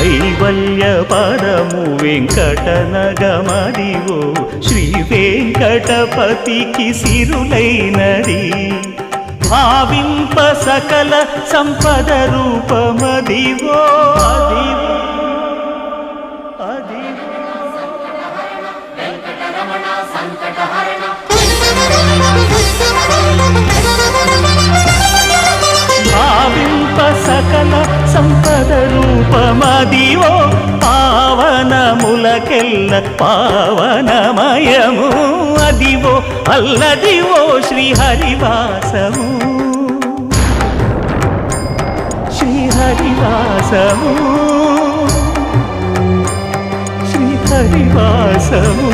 కైవల్య పదము వెంకటనగమదివో శ్రీ వెంకటపతికి సిరులైనది భావింప సకల సంపద రూపమదివో అదివో భావింప సకల సంపద రూపమదివో పావనములకెల్ల పావనమయము అదివో అల్లదివో శ్రీహరివాసము శ్రీహరివాసము శ్రీహరివాసము